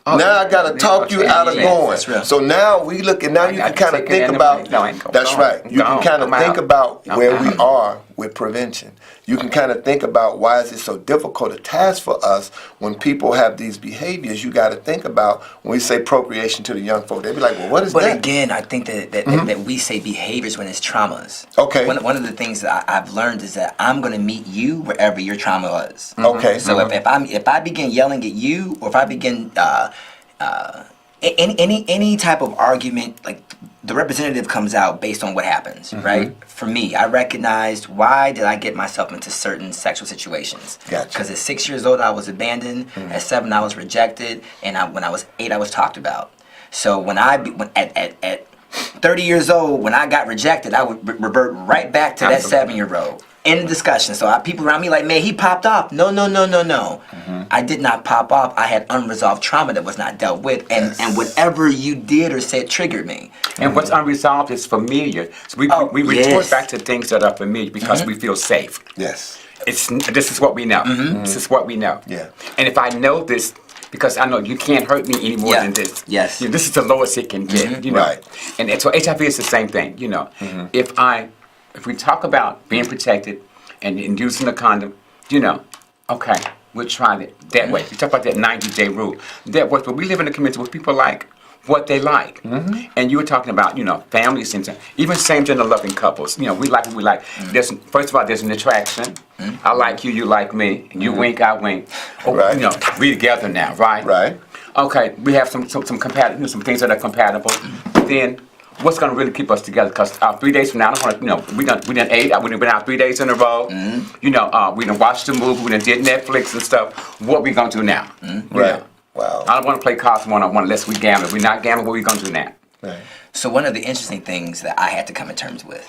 A: Now I gotta talk you out of going. So now we look and now you can kind of think about. That's right. You can kind of think about where we are with prevention. You can kind of think about why is it so difficult a task for us when people have these behaviors. You got to think about when we say procreation to the young folk. They be like, well, what is that?
C: But again, I think that we say behaviors when it's traumas.
A: Okay.
C: One of the things that I've learned is that I'm gonna meet you wherever your trauma was.
A: Okay.
C: So if I begin yelling at you, or if I begin any type of argument, like the representative comes out based on what happens, right? For me, I recognized why did I get myself into certain sexual situations.
A: Gotcha.
C: Because at 6 years old, I was abandoned. At 7, I was rejected, and when I was 8, I was talked about. So when at 30 years old, when I got rejected, I would revert right back to that 7-year-old. In the discussion. So people around me like, man, he popped off. No. I did not pop off. I had unresolved trauma that was not dealt with. And whatever you did or said triggered me.
B: And what's unresolved is familiar. So we retort back to things that are familiar because we feel safe.
A: Yes.
B: This is what we know. This is what we know.
A: Yeah.
B: And if I know this, because I know you can't hurt me any more than this.
C: Yes.
B: You know, this is the lowest it can get. You know.
A: Right.
B: And so HIV is the same thing. You know. If we talk about being protected and using a condom, you know, okay, we'll try it that way. You talk about that 90-day rule. That works, but we live in a community where people like what they like. And you were talking about, families and even same-gender loving couples. We like what we like. There's, first of all, there's an attraction. I like you, you like me. You wink, I wink. Oh,
A: Right.
B: We together now, right?
A: Right.
B: Okay, we have some compatible, some things that are compatible. Then, what's going to really keep us together? Because 3 days from now, I don't want to, we done we've been out 3 days in a row. We done watched the movie, we done did Netflix and stuff. What we going to do now?
A: Right. Wow.
B: I don't want to play cards one-on-one unless we gamble. If we're not gambling, what we going to do now?
A: Right.
C: So one of the interesting things that I had to come to terms with,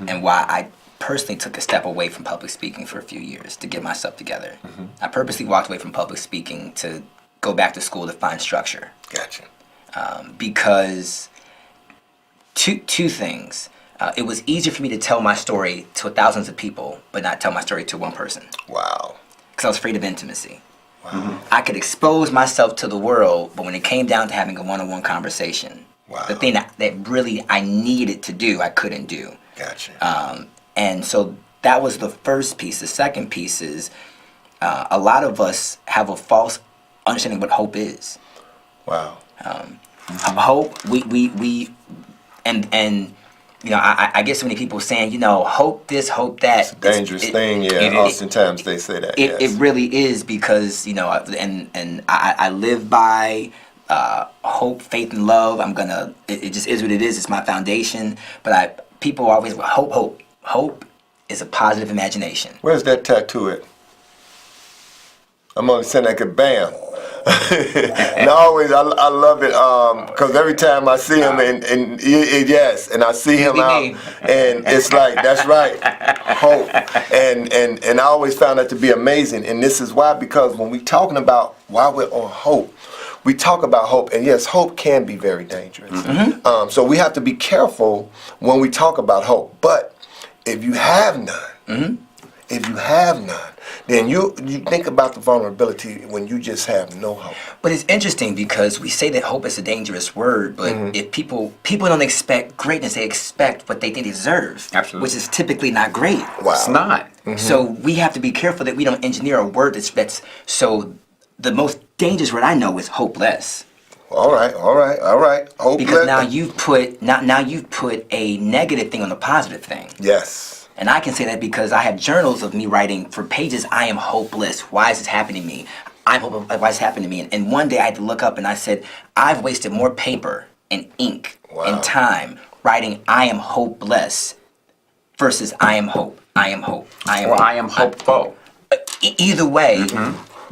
C: and why I personally took a step away from public speaking for a few years to get myself together. I purposely walked away from public speaking to go back to school to find structure.
A: Gotcha.
C: Because two things. It was easier for me to tell my story to thousands of people, but not tell my story to one person.
A: Wow.
C: Because I was afraid of intimacy.
A: Wow.
C: I could expose myself to the world, but when it came down to having a one-on-one conversation,
A: Wow.
C: the thing that really I needed to do, I couldn't do.
A: Gotcha.
C: And so that was the first piece. The second piece is a lot of us have a false understanding of what hope is.
A: Wow.
C: Hope, I get so many people saying, hope this, hope that.
A: It's a dangerous thing, yeah. Oftentimes they say that.
C: It
A: Yes.
C: really is because, I live by hope, faith, and love. It just is what it is. It's my foundation. But people always, hope. Hope is a positive imagination.
A: Where's that tattoo at? I'm only saying that could bam. And I love it because every time I see him and I see him out and it's like that's right, hope, and I always found that to be amazing. And this is why, because when we talking about why we're on hope, we talk about hope, and yes, hope can be very dangerous. So we have to be careful when we talk about hope. But if you have none, then you think about the vulnerability when you just have no hope.
C: But it's interesting because we say that hope is a dangerous word, but if people don't expect greatness, they expect what they think they deserve.
B: Absolutely.
C: Which is typically not great.
A: Wow.
B: It's not.
C: So we have to be careful that we don't engineer a word that's so the most dangerous word I know is hopeless.
A: All right. Hopeless.
C: Because now you've put a negative thing on a positive thing.
A: Yes.
C: And I can say that because I have journals of me writing for pages, I am hopeless. Why is this happening to me? Why is this happening to me? And one day I had to look up and I said, I've wasted more paper and ink and time writing I am hopeless versus I am hope. I am hope.
B: Or I am hopeful.
C: Either way,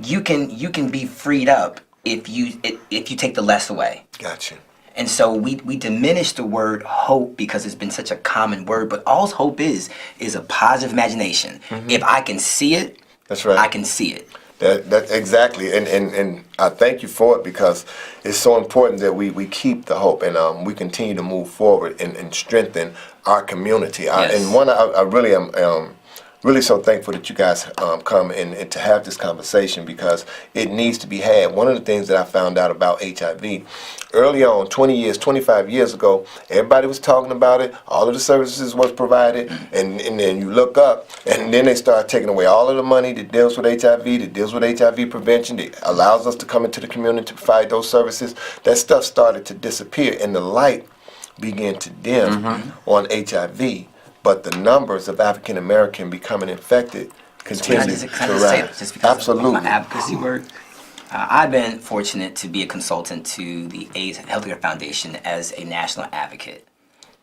C: you can be freed up if you take the less away.
A: Gotcha.
C: And so we diminish the word hope because it's been such a common word, but all hope is a positive imagination. If I can see it,
A: That's right.
C: I can see it.
A: That exactly, and I thank you for it because it's so important that we keep the hope and we continue to move forward and strengthen our community.
C: Yes.
A: I really am really so thankful that you guys come and to have this conversation because it needs to be had. One of the things that I found out about HIV early on, 25 years ago, everybody was talking about it. All of the services was provided, and then you look up, and then they start taking away all of the money that deals with HIV, that deals with HIV prevention, that allows us to come into the community to provide those services. That stuff started to disappear, and the light began to dim on HIV. But the numbers of African American becoming infected continue to rise.
C: Just because
A: Absolutely.
C: of my advocacy work. I've been fortunate to be a consultant to the AIDS Healthcare Foundation as a national advocate.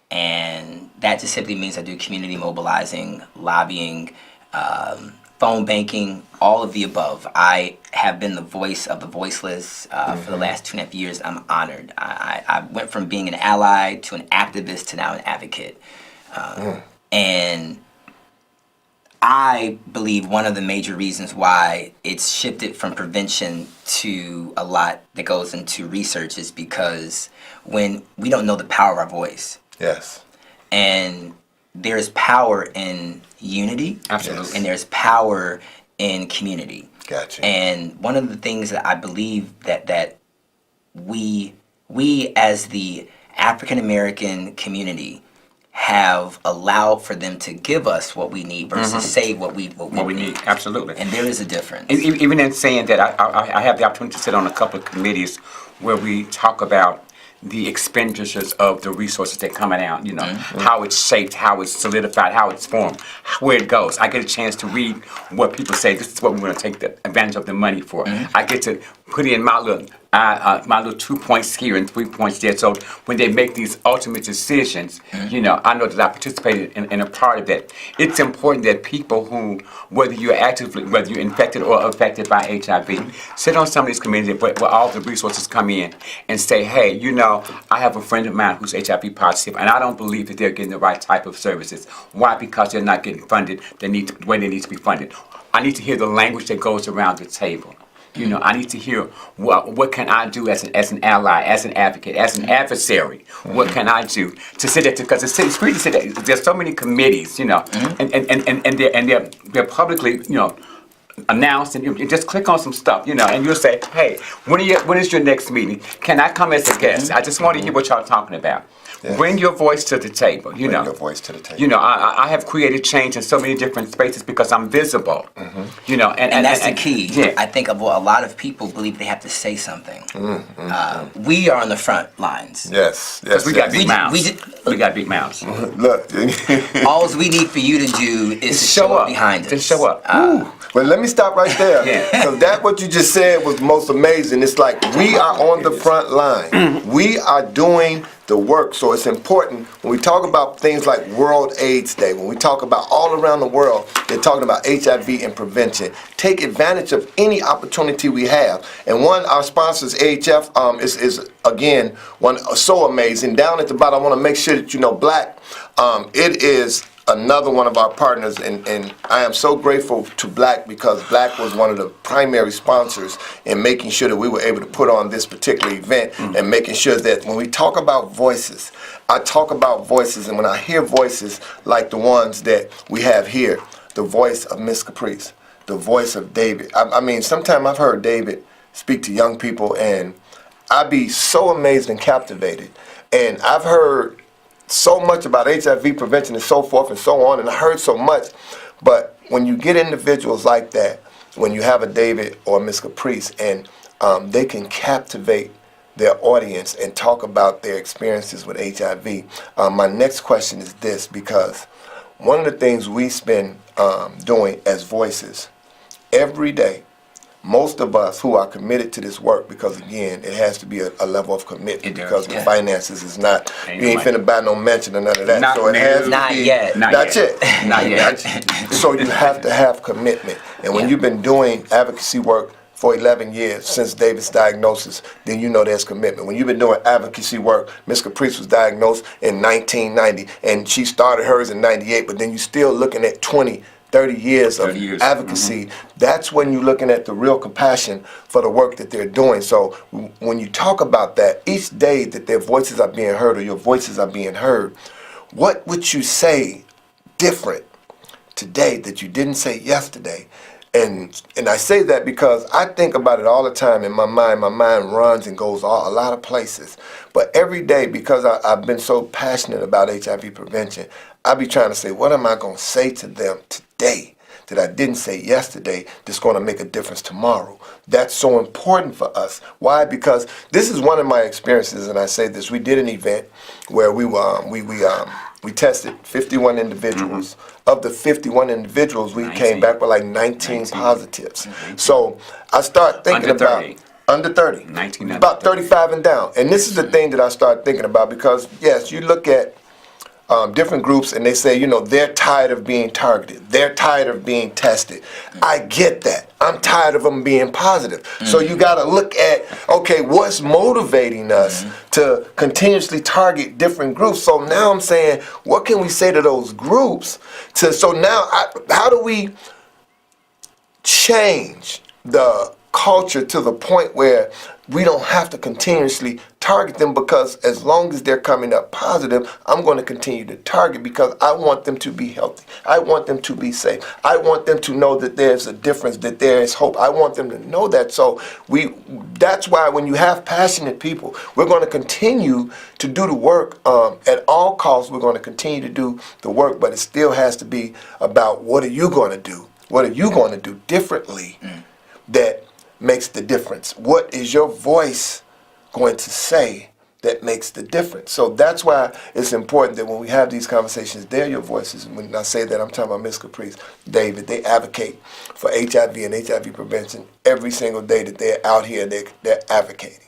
C: And that just simply means I do community mobilizing, lobbying, phone banking, all of the above. I have been the voice of the voiceless for the last 2.5 years. I'm honored. I went from being an ally to an activist to now an advocate. And I believe one of the major reasons why it's shifted from prevention to a lot that goes into research is because when we don't know the power of our voice.
A: Yes.
C: And there's power in unity.
B: Absolutely.
C: And there's power in community.
A: Gotcha.
C: And one of the things that I believe that we as the African American community have allowed for them to give us what we need versus say what we
B: need. Absolutely.
C: And there is a difference.
B: Even in saying that, I have the opportunity to sit on a couple of committees where we talk about the expenditures of the resources that coming out, you know, how it's shaped, how it's solidified, how it's formed, where it goes. I get a chance to read what people say, this is what we're going to take the advantage of the money for. I get to put in my little 2 points here and 3 points there. So when they make these ultimate decisions, you know, I know that I participated in a part of that. It's important that people who, whether you're infected or affected by HIV, sit on some of these committees where all the resources come in and say, hey, you know, I have a friend of mine who's HIV positive, and I don't believe that they're getting the right type of services. Why? Because they're not getting funded the way they need to be funded. I need to hear the language that goes around the table. You know, I need to hear what can I do as an ally, as an advocate, as an adversary. What can I do to sit there? Because it's great to say that there's so many committees, you know, and they're publicly, you know, announced, and you just click on some stuff, you know, and you'll say, hey, when is your next meeting? Can I come as a guest? I just want to hear what y'all talking about. Yes. Bring your voice to the table, you know.
A: Bring your voice to the table.
B: You know, I have created change in so many different spaces because I'm visible. You know,
C: and that's the key.
B: Yeah.
C: I think a lot of people believe they have to say something. We are on the front lines.
A: Yes, yes.
B: We got big mouths. We got big mouths.
A: Look.
C: All we need for you to do is to show up behind us.
B: Just show up.
A: Well, let me stop right there. Because that what you just said was most amazing. It's like we are on the front line. We are doing the work. So it's important when we talk about things like World AIDS Day, when we talk about all around the world, they're talking about HIV and prevention. Take advantage of any opportunity we have. And one, our sponsors, AHF, is again, one so amazing. Down at the bottom, I want to make sure that you know Black, it is another one of our partners, and I am so grateful to Black because Black was one of the primary sponsors in making sure that we were able to put on this particular event and making sure that when we talk about voices, I talk about voices, and when I hear voices like the ones that we have here, the voice of Miss Caprice, the voice of David. I mean, sometimes I've heard David speak to young people, and I'd be so amazed and captivated. And I've heard so much about HIV prevention and so forth and so on, and I heard so much, but when you get individuals like that, when you have a David or a Miss Caprice, and they can captivate their audience and talk about their experiences with HIV, my next question is this, because one of the things we spend doing as voices every day, most of us who are committed to this work, because again, it has to be a level of commitment because the finances is not, you ain't finna buy no mansion or none of that.
B: Not,
A: so it has to
C: not
A: be,
C: yet.
A: That's it.
B: Not yet.
A: So you have to have commitment. And when you've been doing advocacy work for 11 years since David's diagnosis, then you know there's commitment. When you've been doing advocacy work, Miss Caprice was diagnosed in 1990, and she started hers in 98, but then you're still looking at 30 years of advocacy. That's when you're looking at the real compassion for the work that they're doing. So when you talk about that, each day that their voices are being heard or your voices are being heard, what would you say different today that you didn't say yesterday? And I say that because I think about it all the time in my mind. My mind runs and goes a lot of places. But every day, because I've been so passionate about HIV prevention, I be trying to say, what am I going to say to them today that I didn't say yesterday that's going to make a difference tomorrow? That's so important for us. Why? Because this is one of my experiences, and I say this. We did an event where we tested 51 individuals. Of the 51 individuals, we came back with like 19 positives. So I start thinking under 30,
B: 19
A: about 35 and down. And this is the thing that I start thinking about because, yes, you look at different groups and they say, you know, they're tired of being targeted. They're tired of being tested. I get that. I'm tired of them being positive. So you got to look at, okay, what's motivating us to continuously target different groups? So now I'm saying, what can we say to those groups? So now, how do we change the culture to the point where we don't have to continuously target them because as long as they're coming up positive, I'm going to continue to target because I want them to be healthy. I want them to be safe. I want them to know that there's a difference, that there is hope. I want them to know that. So that's why when you have passionate people, we're going to continue to do the work at all costs. We're going to continue to do the work, but it still has to be about what are you going to do? What are you going to do differently that makes the difference? What is your voice going to say that makes the difference? So that's why it's important that when we have these conversations, they're your voices. And when I say that, I'm talking about Ms. Caprice, David. They advocate for HIV and HIV prevention every single day that they're out here. They're advocating.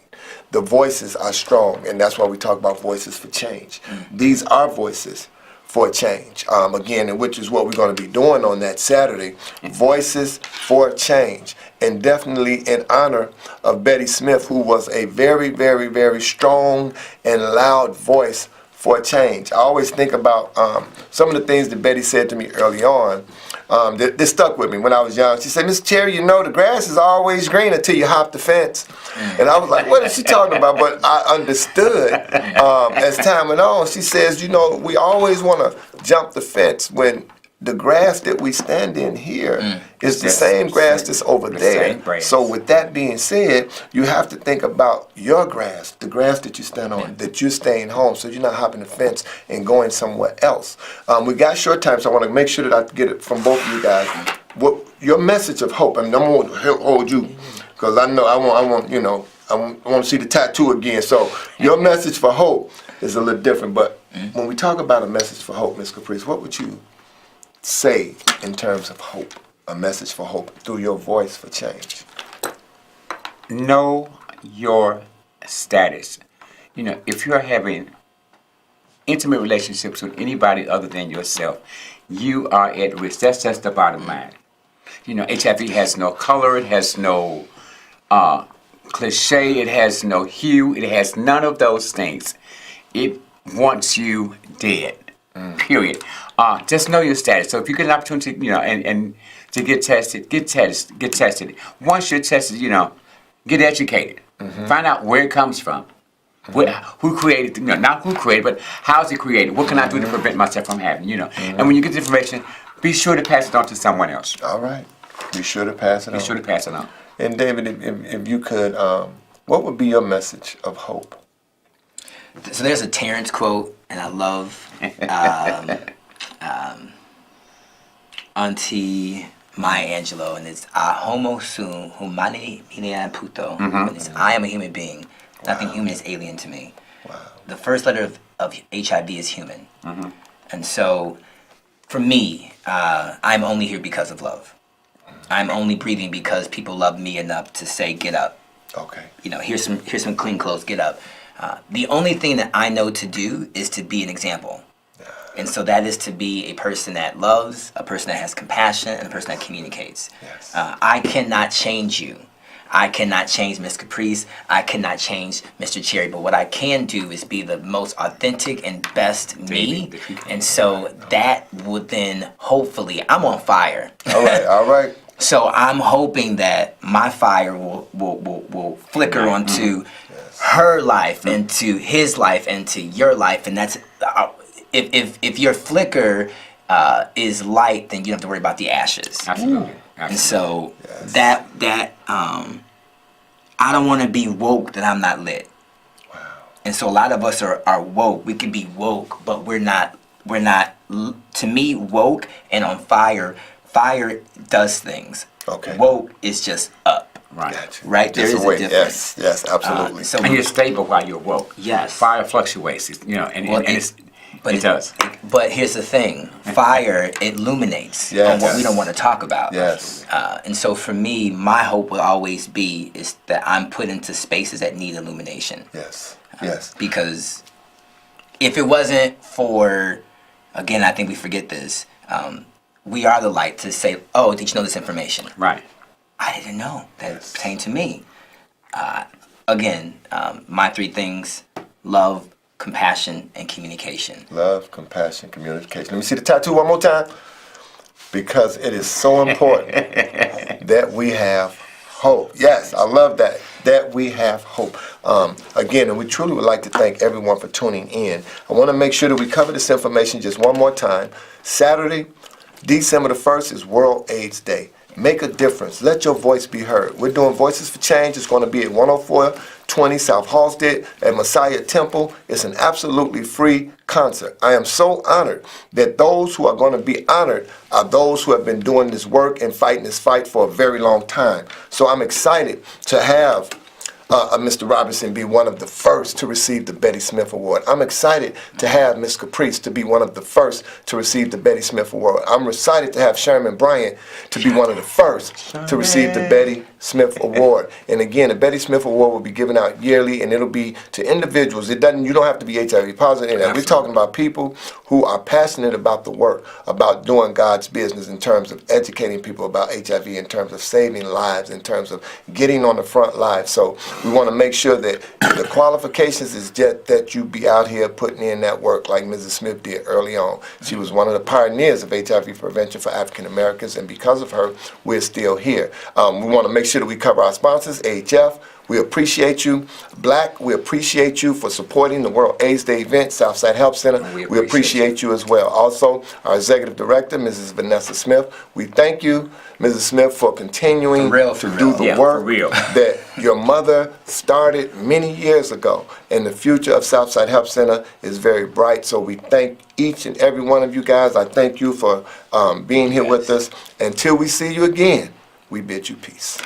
A: The voices are strong, and that's why we talk about voices for change. These are voices for change. Again, and which is what we're going to be doing on that Saturday, Voices for Change. And definitely in honor of Betty Smith, who was a very, very, very strong and loud voice for change. I always think about some of the things that Betty said to me early on that stuck with me when I was young. She said, "Mr. Cherry, you know the grass is always green until you hop the fence." And I was like, what is she talking about? But I understood as time went on. She says, you know, we always want to jump the fence when the grass that we stand in here is the same grass that's over there. So with that being said, you have to think about your grass, the grass that you stand on, that you're staying home, so you're not hopping the fence and going somewhere else. We got short time, so I want to make sure that I get it from both of you guys. What your message of hope? I mean, I'm going to hold you because I know I want to see the tattoo again. So your message for hope is a little different. But when we talk about a message for hope, Ms. Caprice, what would you say in terms of hope, a message for hope through your voice for change?
B: Know your status. You know, if you're having intimate relationships with anybody other than yourself, you are at risk. That's just the bottom line. You know, HIV has no color, it has no cliche, it has no hue, it has none of those things. It wants you dead. Period. Just know your status. So if you get an opportunity, you know, and to get tested, get tested. Once you're tested, you know, get educated. Find out where it comes from. Who created, you know, not who created, but how is it created? What can I do to prevent myself from having, you know? And when you get the information, be sure to pass it on to someone else.
A: All right. Be sure to pass it on.
B: Be sure to pass it on.
A: And David, if you could, what would be your message of hope?
C: So there's a Terrence quote, and I love Auntie Maya Angelou, and it's Homo sum humani minea puto. And it's, I am a human being. Nothing human is alien to me.
A: Wow.
C: The first letter of HIV is human. And so for me, I'm only here because of love. I'm only breathing because people love me enough to say, get up.
A: Okay.
C: You know, here's some clean clothes, get up. The only thing that I know to do is to be an example. And so that is to be a person that loves, a person that has compassion, and a person that communicates.
A: Yes.
C: I cannot change you. I cannot change Ms. Caprice. I cannot change Mr. Cherry. But what I can do is be the most authentic and best me. And so that would then, hopefully, I'm on fire.
A: All right, all right.
C: So I'm hoping that my fire will flicker onto her life, into his life, into your life. And that's, if your flicker is light, then you don't have to worry about the ashes.
B: Absolutely.
C: And so that I don't want to be woke that I'm not lit.
A: Wow.
C: And so a lot of us are woke. We can be woke, but we're not. To me, woke and on fire. Fire does things.
A: Okay.
C: Woke is just up.
B: Right.
A: Gotcha.
C: Right. There
A: Just
C: is
A: a way.
C: a difference.
A: Yes, absolutely.
C: So
B: And you're stable while you're woke.
C: Yes.
B: Fire fluctuates, you know, and it does.
C: But here's the thing: fire illuminates on what we don't want to talk about.
A: Yes.
C: And so for me, my hope will always be is that I'm put into spaces that need illumination.
A: Yes. Yes.
C: Because if it wasn't for, again, I think we forget this. We are the light to say, "Oh, did you know this information?"
B: Right.
C: I didn't know that pertained to me. Again, my three things: love, compassion, and communication.
A: Love, compassion, communication. Let me see the tattoo one more time. Because it is so important that we have Hope. Yes, I love that. That we have hope. Again, and we truly would like to thank everyone for tuning in. I want to make sure that we cover this information just one more time. Saturday, December the 1st is World AIDS Day. Make a difference. Let your voice be heard. We're doing Voices for Change. It's going to be at 10420 South Halsted at Messiah Temple. It's an absolutely free concert. I am so honored that those who are going to be honored are those who have been doing this work and fighting this fight for a very long time. So I'm excited to have Mr. Robinson be one of the first to receive the Betty Smith Award. I'm excited to have Ms. Caprice to be one of the first to receive the Betty Smith Award. I'm excited to have Sherman Bryant to be one of the first to receive the Betty Smith Award. And again, the Betty Smith Award will be given out yearly, and it'll be to individuals. You don't have to be HIV positive. We're talking about people who are passionate about the work, about doing God's business in terms of educating people about HIV, in terms of saving lives, in terms of getting on the front line. So we want to make sure that the qualifications is just that you be out here putting in that work like Mrs. Smith did early on. She was one of the pioneers of HIV prevention for African Americans, and because of her, we're still here. We want to make sure that we cover our sponsors, AHF. We appreciate you. Black, we appreciate you for supporting the World AIDS Day event, Southside Health Center. We appreciate you as well. Also, our Executive Director, Mrs. Vanessa Smith. We thank you, Mrs. Smith, for continuing to do the work that your mother started many years ago. And the future of Southside Health Center is very bright. So we thank each and every one of you guys. I thank you for being here with us. Until we see you again, we bid you peace.